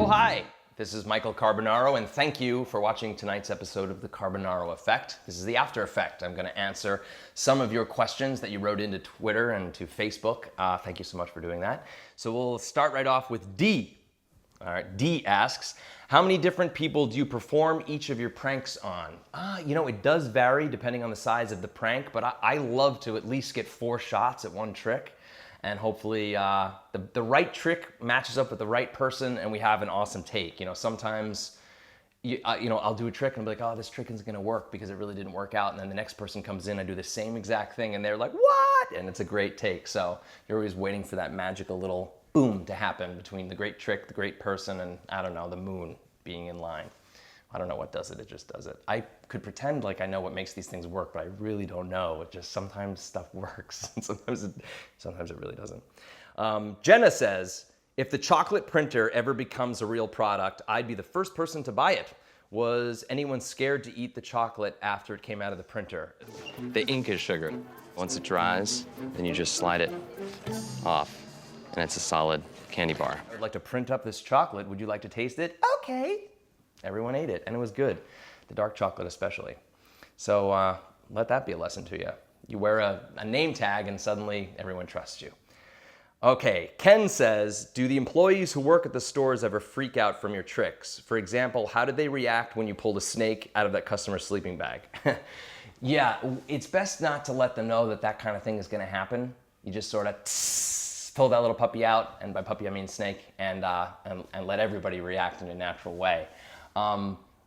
Oh, hi! This is Michael Carbonaro, and thank you for watching tonight's episode of the Carbonaro Effect. This is the after effect. I'm going to answer some of your questions that you wrote into Twitter and to Facebook. Thank you so much for doing that. So we'll start right off with D. All right, D asks, how many different people do you perform each of your pranks on? It does vary depending on the size of the prank, but I love to at least get 4 shots at one trick. And hopefully the right trick matches up with the right person and we have an awesome take. Sometimes I'll do a trick and I'll be like, oh, this trick isn't gonna work because it really didn't work out. And then the next person comes in, I do the same exact thing and they're like, what? And it's a great take. So you're always waiting for that magical little boom to happen between the great trick, the great person, and I don't know, the moon being in line. I don't know what does it, it just does it. I could pretend like I know what makes these things work, but I really don't know. It just sometimes stuff works, and sometimes it really doesn't. Jenna says, if the chocolate printer ever becomes a real product, I'd be the first person to buy it. Was anyone scared to eat the chocolate after it came out of the printer? The ink is sugar. Once it dries, then you just slide it off, and it's a solid candy bar. I'd like to print up this chocolate. Would you like to taste it? Okay. Everyone ate it, and it was good. The dark chocolate especially. So let that be a lesson to you. You wear a name tag and suddenly everyone trusts you. Okay, Ken says, do the employees who work at the stores ever freak out from your tricks? For example, how did they react when you pulled a snake out of that customer's sleeping bag? Yeah, it's best not to let them know that kind of thing is gonna happen. You just sort of pull that little puppy out, and by puppy I mean snake, and let everybody react in a natural way.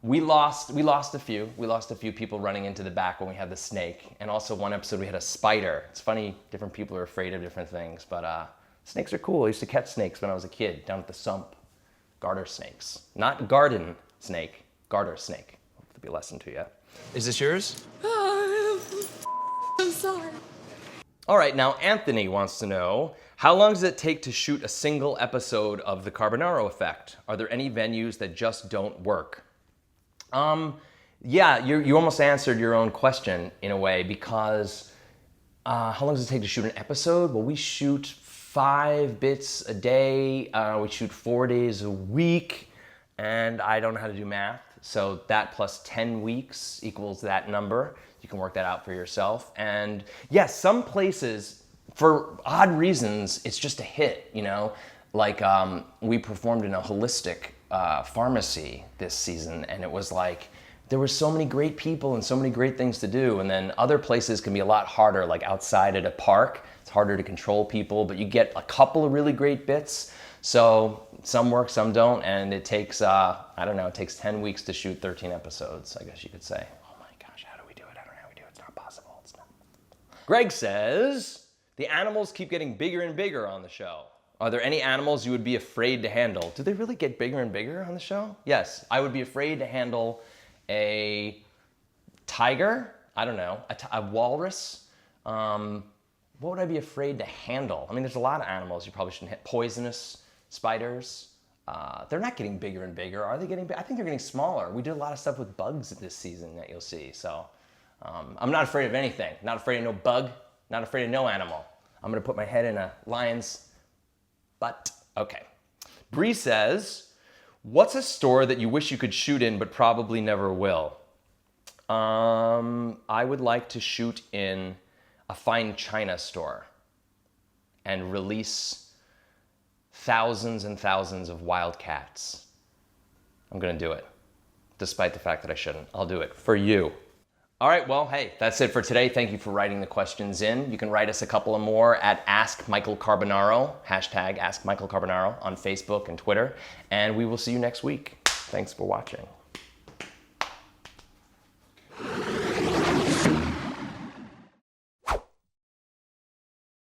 We lost a few people running into the back when we had the snake, and also one episode we had a spider. It's funny, different people are afraid of different things, but snakes are cool. I used to catch snakes when I was a kid down at the sump. Garter snakes, not garden snake, garter snake. Hope to be a lesson to you. Is this yours? I'm sorry. All right, now Anthony wants to know, how long does it take to shoot a single episode of the Carbonaro Effect? Are there any venues that just don't work? Yeah, you almost answered your own question in a way, because how long does it take to shoot an episode? Well, we shoot 5 bits a day, we shoot 4 days a week, and I don't know how to do math, so that plus 10 weeks equals that number. You can work that out for yourself. And yes, some places, for odd reasons, it's just a hit, Like we performed in a holistic pharmacy this season, and it was like, there were so many great people and so many great things to do. And then other places can be a lot harder, like outside at a park. It's harder to control people, but you get a couple of really great bits. So some work, some don't, and it takes, it takes 10 weeks to shoot 13 episodes, I guess you could say. Greg says, the animals keep getting bigger and bigger on the show. Are there any animals you would be afraid to handle? Do they really get bigger and bigger on the show? Yes, I would be afraid to handle a tiger, I don't know, a walrus. What would I be afraid to handle? I mean, there's a lot of animals you probably shouldn't hit. Poisonous spiders. They're not getting bigger and bigger. Are they getting bigger? I think they're getting smaller. We did a lot of stuff with bugs this season that you'll see, so. I'm not afraid of anything. Not afraid of no bug. Not afraid of no animal. I'm gonna put my head in a lion's butt. Okay. Bree says, what's a store that you wish you could shoot in but probably never will? I would like to shoot in a fine china store and release thousands and thousands of wild cats. I'm gonna do it, despite the fact that I shouldn't. I'll do it for you. All right, well, hey, that's it for today. Thank you for writing the questions in. You can write us a couple of more at Ask Michael Carbonaro, hashtag Ask Michael Carbonaro on Facebook and Twitter, and we will see you next week. Thanks for watching.